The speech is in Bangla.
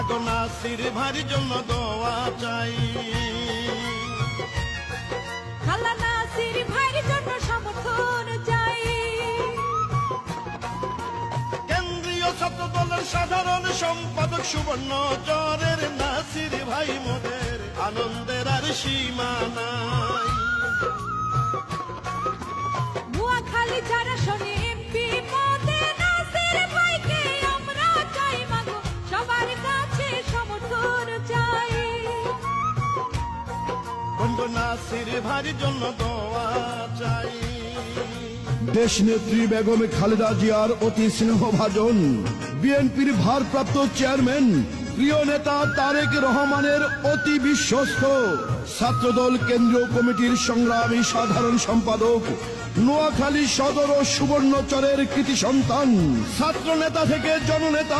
আগো নাসির ভাইয়ের জন্য দোয়া চাই, খালা নাসির ভাইয়ের জন্য সমর্থন চাই। কেন্দ্রীয় ছাত্র দলের সাধারণ সম্পাদক সুবর্ণ চরের নাসির ভাই মোদের আনন্দের আর সীমা নাই। নোয়াখালী যারা শোনে এমপি পদে নাসির ভাইকে আমরা চাই মাগো, সবার কাছে সমর্থন চাই। বন্ধু নাসির ভাইয়ের জন্য দোয়া চাই। দেশনেত্রী বেগম খালেদা জিয়ার অতি স্নেহভাজন বিএনপির ভারপ্রাপ্ত চেয়ারম্যান প্রিয় নেতা তারেক রহমানের অতি বিশ্বস্ত ছাত্রদল কেন্দ্রীয় কমিটির সংগ্রামী সাধারণ সম্পাদক নোয়াখালী সদর ও সুবর্ণচরের কৃতি সন্তান ছাত্র নেতা থেকে জননেতা